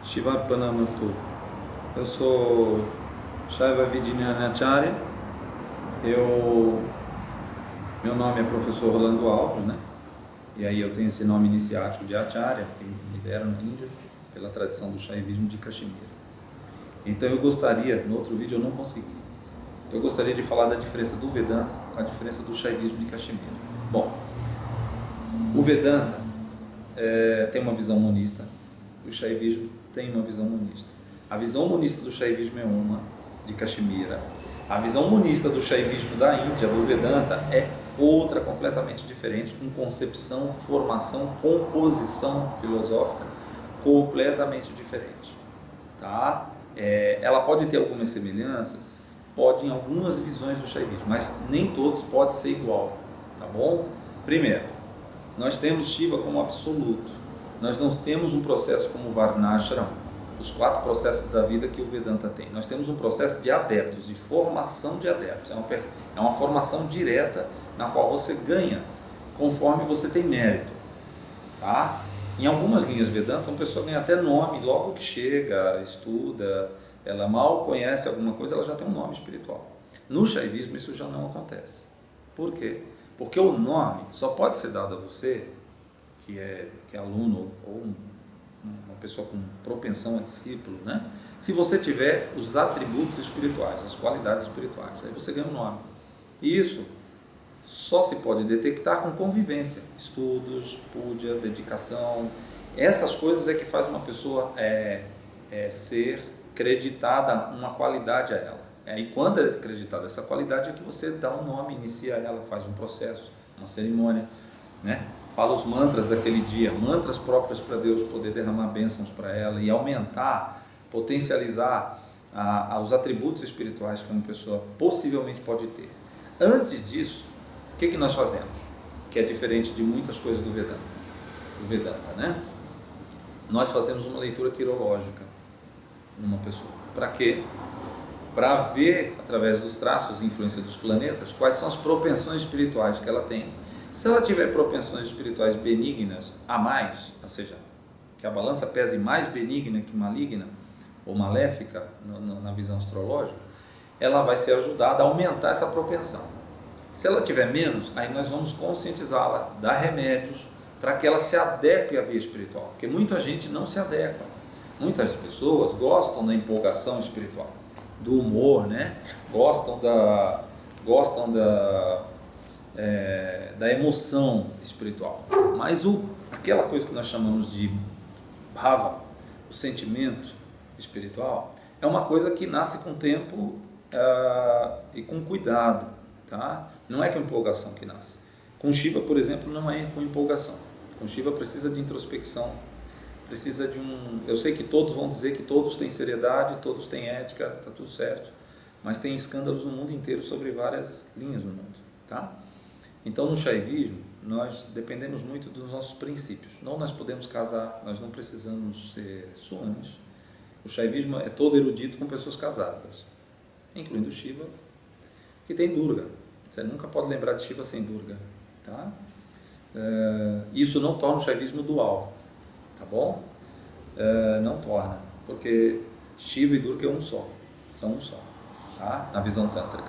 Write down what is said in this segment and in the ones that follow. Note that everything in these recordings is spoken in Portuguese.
Shivarpanamastu. Eu sou Shaiva Vijñānacārya. Meu nome é professor Rolando Alves, né? E aí eu tenho esse nome iniciático de Acharya, que me deram na Índia, pela tradição do Shaivismo de Caxemira. Então eu gostaria, no outro vídeo eu não consegui, eu gostaria de falar da diferença do Vedanta com a diferença do Shaivismo de Caxemira. Bom, o Vedanta tem uma visão monista, o Shaivismo tem uma visão monista. A visão monista do Shaivismo é uma, de Caxemira. A visão monista do Shaivismo da Índia, do Vedanta, é outra completamente diferente, com concepção, formação, composição filosófica completamente diferente. Tá? Ela pode ter algumas semelhanças, pode em algumas visões do Shaivismo, mas nem todos pode ser igual. Tá bom? Primeiro, nós temos Shiva como absoluto. Nós não temos um processo como Varnashrama, os 4 processos da vida que o Vedanta tem. Nós temos um processo de adeptos, de formação de adeptos. É uma formação direta na qual você ganha conforme você tem mérito. Tá? Em algumas linhas Vedanta, uma pessoa ganha até nome logo que chega, estuda, ela mal conhece alguma coisa, ela já tem um nome espiritual. No Shaivismo isso já não acontece. Por quê? Porque o nome só pode ser dado a você, que é aluno ou uma pessoa com propensão a discípulo, né? Se você tiver os atributos espirituais, as qualidades espirituais, aí você ganha um nome. E isso só se pode detectar com convivência, estudos, puja, dedicação. Essas coisas é que faz uma pessoa ser creditada uma qualidade a ela. E quando é acreditada essa qualidade é que você dá um nome, inicia ela, faz um processo, uma cerimônia, né? Fala os mantras daquele dia, mantras próprios para Deus poder derramar bênçãos para ela e aumentar, potencializar os atributos espirituais que uma pessoa possivelmente pode ter. Antes disso, o que nós fazemos? Que é diferente de muitas coisas do Vedanta, né? Nós fazemos uma leitura quirológica numa pessoa. Para quê? Para ver, através dos traços e influência dos planetas, quais são as propensões espirituais que ela tem. Se ela tiver propensões espirituais benignas a mais, ou seja, que a balança pese mais benigna que maligna ou maléfica na visão astrológica, ela vai ser ajudada a aumentar essa propensão. Se ela tiver menos, aí nós vamos conscientizá-la, dar remédios para que ela se adeque à via espiritual, porque muita gente não se adequa. Muitas pessoas gostam da empolgação espiritual, do humor, né? Gostam da emoção espiritual, mas aquela coisa que nós chamamos de bhava, o sentimento espiritual, é uma coisa que nasce com o tempo e com cuidado, tá? Não é com empolgação que nasce. Com Shiva, por exemplo, não é com empolgação. Com Shiva precisa de introspecção, precisa de eu sei que todos vão dizer que todos têm seriedade, todos têm ética, tá tudo certo, mas tem escândalos no mundo inteiro sobre várias linhas no mundo, tá? Então, no Shaivismo, nós dependemos muito dos nossos princípios. Não nós podemos casar, nós não precisamos ser swamis. O Shaivismo é todo erudito com pessoas casadas, incluindo Shiva, que tem Durga. Você nunca pode lembrar de Shiva sem Durga. Tá? Isso não torna o Shaivismo dual, tá bom? Não torna, porque Shiva e Durga é um só, são um só, tá? Na visão tântrica,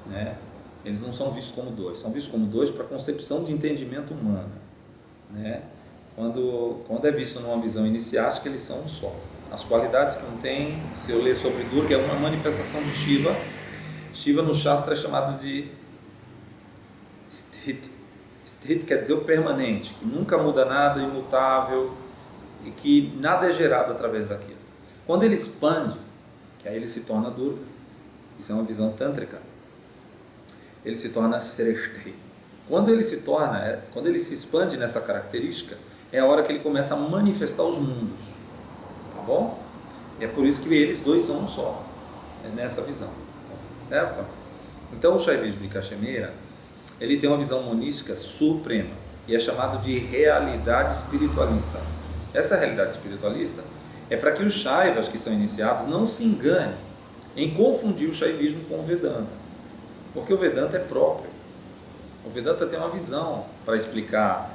né? Eles não são vistos como dois, são vistos como dois para a concepção de entendimento humano, né? Quando é visto numa visão iniciática, eles são um só. As qualidades que um tem, se eu ler sobre Durga, é uma manifestação de Shiva. Shiva no Shastra é chamado de Sthiti. Sthiti quer dizer o permanente, que nunca muda nada, imutável, e que nada é gerado através daquilo. Quando ele expande, que aí ele se torna Durga, isso é uma visão tântrica, ele se torna Sreshti. Quando ele se expande nessa característica, é a hora que ele começa a manifestar os mundos, tá bom? É por isso que eles dois são um só, nessa visão, certo? Então o Shaivismo de Caxemira, ele tem uma visão monística suprema, e é chamado de realidade espiritualista. Essa realidade espiritualista é para que os Shaivas que são iniciados não se enganem em confundir o Shaivismo com o Vedanta. Porque o Vedanta é próprio. O Vedanta tem uma visão para explicar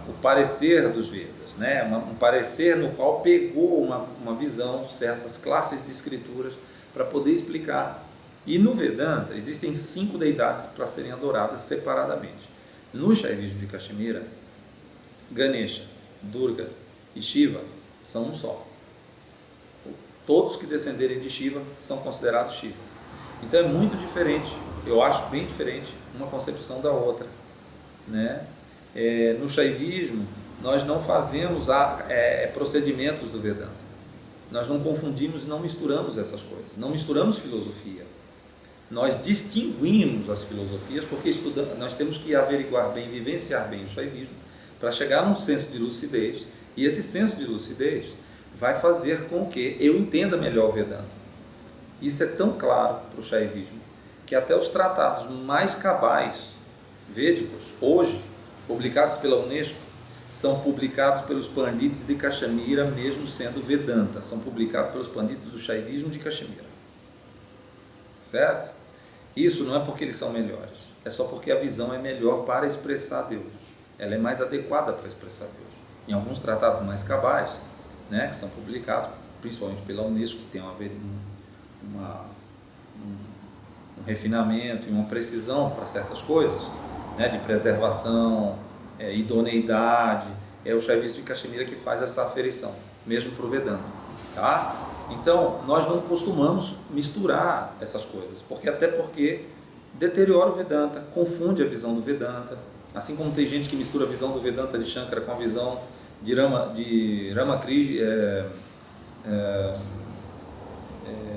o parecer dos Vedas, né? Um parecer no qual pegou uma visão, certas classes de escrituras para poder explicar. E no Vedanta existem 5 deidades para serem adoradas separadamente. No Shaivismo de Caxemira, Ganesha, Durga e Shiva são um só. Todos que descenderem de Shiva são considerados Shiva. Então é muito diferente, eu acho bem diferente uma concepção da outra, né? No Shaivismo nós não fazemos procedimentos do Vedanta, nós não confundimos e não misturamos essas coisas, não misturamos filosofia, nós distinguimos as filosofias porque nós temos que averiguar bem, vivenciar bem o Shaivismo para chegar num senso de lucidez, e esse senso de lucidez vai fazer com que eu entenda melhor o Vedanta. Isso é tão claro para o Shaivismo que até os tratados mais cabais védicos, hoje, publicados pela Unesco, são publicados pelos pandits de Caxemira, mesmo sendo Vedanta, são publicados pelos pandits do Shaivismo de Caxemira. Certo? Isso não é porque eles são melhores, é só porque a visão é melhor para expressar Deus, ela é mais adequada para expressar Deus. Em alguns tratados mais cabais, né, que são publicados principalmente pela Unesco, que tem um refinamento e uma precisão para certas coisas, né, de preservação, idoneidade, é o Shaivismo de Caxemira que faz essa aferição, mesmo para o Vedanta, tá? Então, nós não costumamos misturar essas coisas, porque deteriora o Vedanta, confunde a visão do Vedanta, assim como tem gente que mistura a visão do Vedanta de Shankara com a visão de Ramakrishna,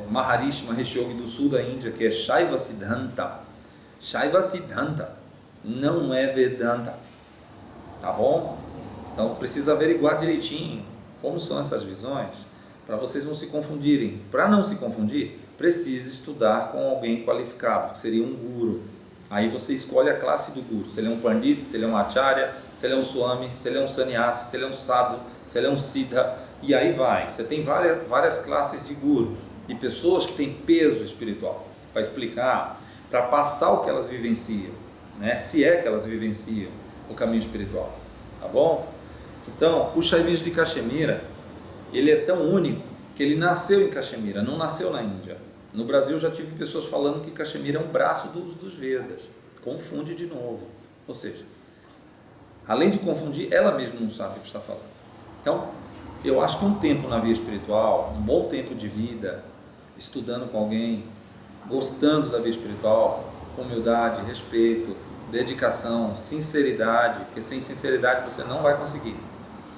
Maharishi Mahesh Yogi do sul da Índia, que é Shaiva Siddhanta. Shaiva Siddhanta não é Vedanta, tá bom? Então precisa averiguar direitinho como são essas visões, para vocês não se confundirem. Para não se confundir, precisa estudar com alguém qualificado, que seria um guru. Aí você escolhe a classe do guru, se ele é um pandit, se ele é um acharya, se ele é um swami, se ele é um sannyasi, se ele é um sadhu, se ele é um siddha, e aí vai. Você tem várias classes de gurus, de pessoas que têm peso espiritual, para explicar, para passar o que elas vivenciam, né? Se é que elas vivenciam o caminho espiritual, tá bom? Então, o Shaivismo de Caxemira, ele é tão único que ele nasceu em Caxemira, não nasceu na Índia. No Brasil já tive pessoas falando que Caxemira é um braço dos Vedas, confunde de novo, ou seja, além de confundir, ela mesma não sabe o que está falando. Então, eu acho que um tempo na via espiritual, um bom tempo de vida, estudando com alguém, gostando da via espiritual, com humildade, respeito, dedicação, sinceridade, porque sem sinceridade você não vai conseguir.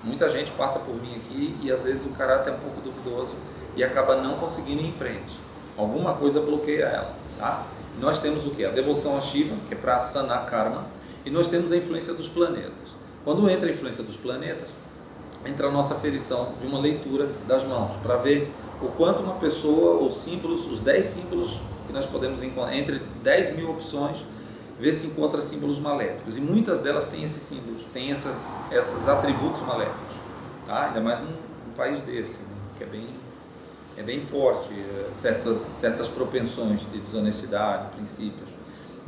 Muita gente passa por mim aqui e às vezes o caráter é um pouco duvidoso e acaba não conseguindo ir em frente. Alguma coisa bloqueia ela, tá? Nós temos o que? A devoção a Shiva, que é para sanar karma, e nós temos a influência dos planetas. Quando entra a influência dos planetas, entra a nossa aferição de uma leitura das mãos, para ver o quanto uma pessoa, os símbolos, os 10 símbolos que nós podemos encontrar, entre 10 mil opções, ver se encontra símbolos maléficos, e muitas delas têm esses símbolos, têm esses atributos maléficos, tá? Ainda mais num país desse, né? Que é bem forte, certas propensões de desonestidade, princípios.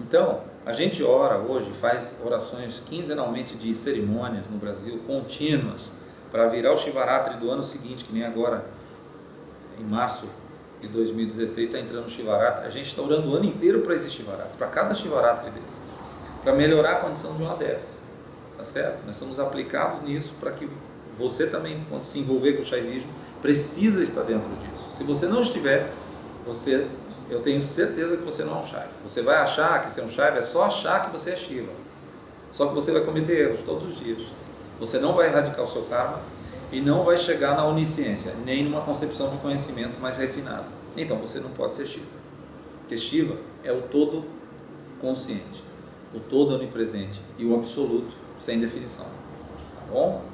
Então, a gente ora hoje, faz orações quinzenalmente de cerimônias no Brasil, contínuas, para virar o Shivaratri do ano seguinte, que nem agora, em março de 2016, está entrando o Shivaratri. A gente está orando o ano inteiro para esse Shivaratri, para cada Shivaratri desse, para melhorar a condição de um adepto, tá certo? Nós somos aplicados nisso para que você também, quando se envolver com o Shaivismo, precisa estar dentro disso. Se você não estiver, eu tenho certeza que você não é um Shaiva. Você vai achar que ser um Shaiva é só achar que você é Shiva. Só que você vai cometer erros todos os dias. Você não vai erradicar o seu karma e não vai chegar na onisciência, nem numa concepção de conhecimento mais refinada. Então você não pode ser Shiva. Porque Shiva é o todo consciente, o todo onipresente e o absoluto sem definição. Tá bom?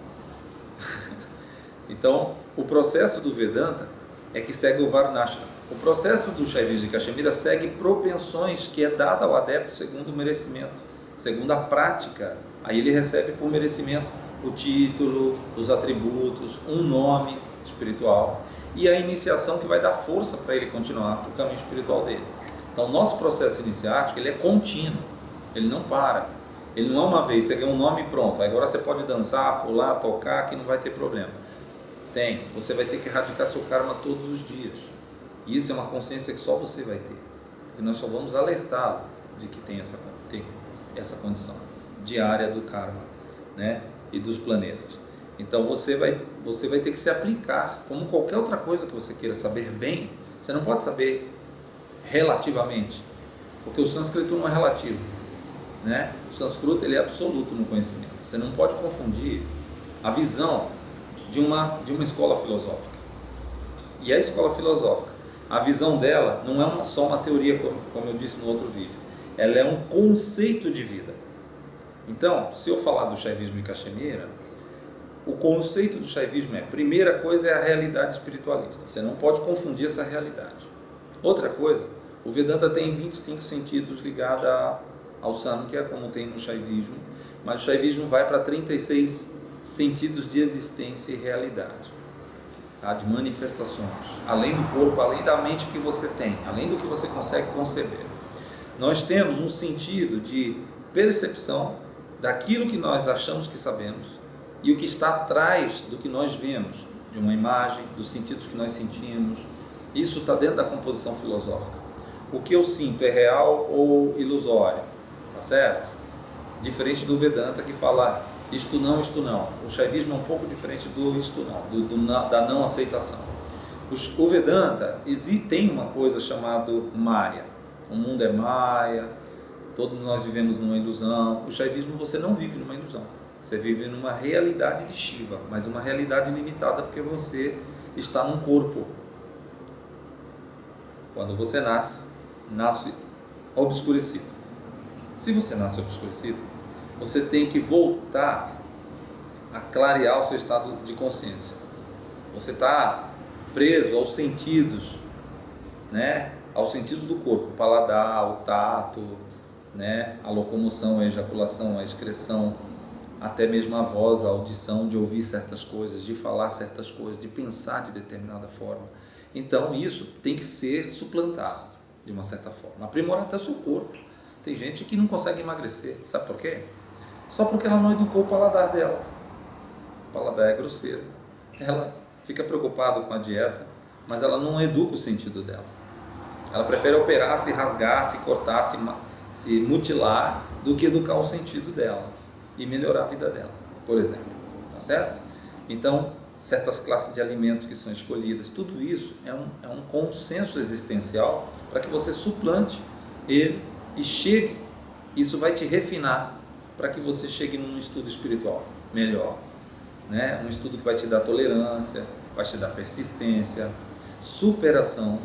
Então, o processo do Vedanta é que segue o Varnashrama. O processo do Shaivismo de Caxemira segue propensões que é dada ao adepto segundo o merecimento, segundo a prática. Aí ele recebe por merecimento o título, os atributos, um nome espiritual e a iniciação que vai dar força para ele continuar o caminho espiritual dele. Então, o nosso processo iniciático ele é contínuo, ele não para. Ele não é uma vez, você ganha um nome e pronto. Agora você pode dançar, pular, tocar, que não vai ter problema. Tem, você vai ter que erradicar seu karma todos os dias. E isso é uma consciência que só você vai ter. E nós só vamos alertá-lo de que tem essa condição diária do karma, né? E dos planetas. Então você vai ter que se aplicar, como qualquer outra coisa que você queira saber bem. Você não pode saber relativamente, porque o sânscrito não é relativo, né? O sânscrito ele é absoluto no conhecimento. Você não pode confundir a visão de uma escola filosófica. E a escola filosófica, a visão dela não é só uma teoria, como eu disse no outro vídeo. Ela é um conceito de vida. Então, se eu falar do Shaivismo de Caxemira, o conceito do Shaivismo primeira coisa é a realidade espiritualista. Você não pode confundir essa realidade. Outra coisa, o Vedanta tem 25 sentidos ligados ao Samkhya, como tem no Shaivismo, mas o Shaivismo vai para 36 sentidos de existência e realidade, tá? De manifestações, além do corpo, além da mente que você tem, além do que você consegue conceber. Nós temos um sentido de percepção daquilo que nós achamos que sabemos e o que está atrás do que nós vemos, de uma imagem, dos sentidos que nós sentimos. Isso está dentro da composição filosófica. O que eu sinto é real ou ilusório, tá certo? Diferente do Vedanta, que fala isto não. O Shaivismo é um pouco diferente do isto não, da não aceitação. O Vedanta tem uma coisa chamada Maya. O mundo é Maya, todos nós vivemos numa ilusão. O Shaivismo você não vive numa ilusão. Você vive numa realidade de Shiva, mas uma realidade limitada porque você está num corpo. Quando você nasce obscurecido. Se você nasce obscurecido, você tem que voltar a clarear o seu estado de consciência. Você está preso aos sentidos, né? Aos sentidos do corpo, o paladar, o tato, né? A locomoção, a ejaculação, a excreção, até mesmo a voz, a audição, de ouvir certas coisas, de falar certas coisas, de pensar de determinada forma. Então isso tem que ser suplantado de uma certa forma, aprimorar até o seu corpo. Tem gente que não consegue emagrecer, sabe por quê? Só porque ela não educou o paladar dela. O paladar é grosseiro. Ela fica preocupada com a dieta, mas ela não educa o sentido dela. Ela prefere operar, se rasgar, se cortar, se mutilar, do que educar o sentido dela e melhorar a vida dela, por exemplo. Tá certo? Então, certas classes de alimentos que são escolhidas, tudo isso é um consenso existencial para que você suplante ele e chegue. Isso vai te refinar para que você chegue num estudo espiritual melhor, né? Um estudo que vai te dar tolerância, vai te dar persistência, superação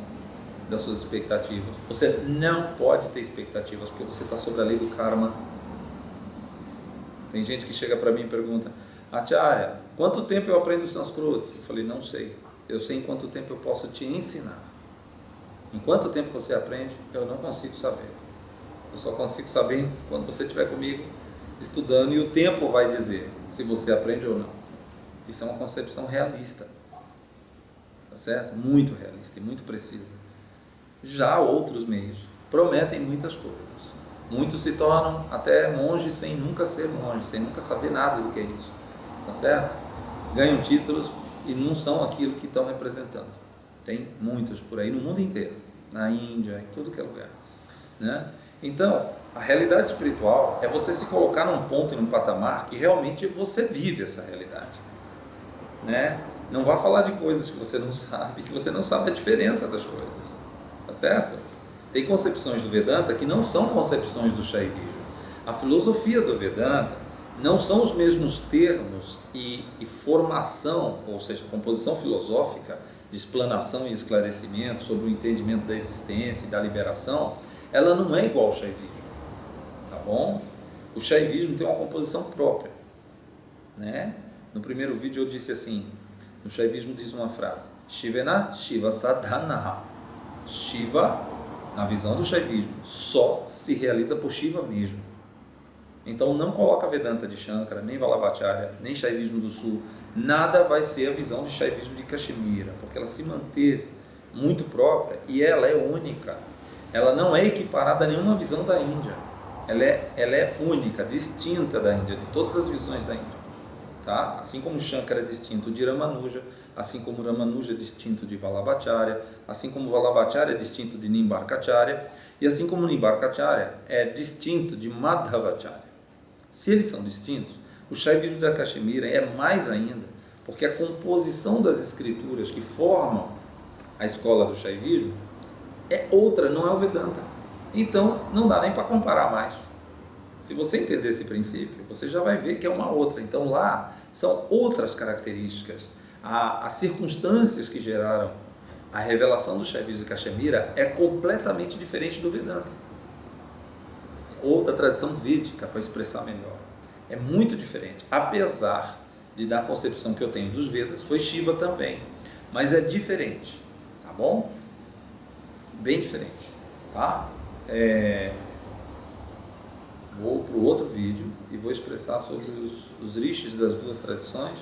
das suas expectativas. Você não pode ter expectativas porque você está sobre a lei do karma. Tem gente que chega para mim e pergunta: Acharya, quanto tempo eu aprendo sânscrito? Eu falei: não sei. Eu sei em quanto tempo eu posso te ensinar. Em quanto tempo você aprende, eu não consigo saber. Eu só consigo saber quando você estiver comigo estudando, e o tempo vai dizer se você aprende ou não. Isso é uma concepção realista, tá certo? Muito realista e muito precisa. Já outros meios prometem muitas coisas. Muitos se tornam até monges sem nunca ser monge, sem nunca saber nada do que é isso, tá certo? Ganham títulos e não são aquilo que estão representando. Tem muitos por aí no mundo inteiro, na Índia, em tudo que é lugar, né? Então, a realidade espiritual é você se colocar num ponto e num patamar que realmente você vive essa realidade, né? Não vá falar de coisas que você não sabe, a diferença das coisas, tá certo? Tem concepções do Vedanta que não são concepções do Shaivismo. A filosofia do Vedanta não são os mesmos termos e formação, ou seja, composição filosófica de explanação e esclarecimento sobre o entendimento da existência e da liberação. Ela não é igual ao Shaivismo, tá bom? O Shaivismo tem uma composição própria, né? No primeiro vídeo eu disse assim, no Shaivismo diz uma frase: Shivena Shiva Sadhana. Shiva, na visão do Shaivismo, só se realiza por Shiva mesmo. Então não coloca Vedanta de Shankara, nem Vallabhacharya, nem Shaivismo do Sul. Nada vai ser a visão de Shaivismo de Caxemira, porque ela se manteve muito própria e ela é única. Ela não é equiparada a nenhuma visão da Índia. ela é única, distinta da Índia, de todas as visões da Índia. Tá? Assim como Shankara é distinto de Ramanuja, assim como Ramanuja é distinto de Vallabhacharya, assim como Vallabhacharya é distinto de Nimbarkacharya, e assim como Nimbarkacharya é distinto de Madhavacharya. Se eles são distintos, o Shaivismo da Caxemira é mais ainda, porque a composição das escrituras que formam a escola do Shaivismo é outra, não é o Vedanta. Então, não dá nem para comparar mais. Se você entender esse princípio, você já vai ver que é uma outra. Então, lá são outras características. As circunstâncias que geraram a revelação do Shaivismo de Caxemira é completamente diferente do Vedanta, ou da tradição védica, para expressar melhor. É muito diferente. Apesar de, da concepção que eu tenho dos Vedas, foi Shiva também. Mas é diferente, tá bom? Bem diferente, tá? Vou para o outro vídeo e vou expressar sobre os rishis das duas tradições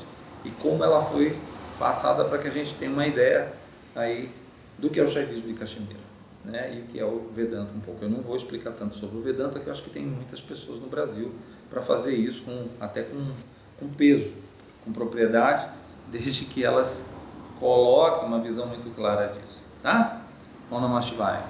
e como ela foi passada para que a gente tenha uma ideia aí do que é o Shaivismo de Caxemira, né? E o que é o Vedanta um pouco. Eu não vou explicar tanto sobre o Vedanta, que eu acho que tem muitas pessoas no Brasil para fazer isso até com peso, com propriedade, desde que elas coloquem uma visão muito clara disso, tá? Om Namah Shivaya.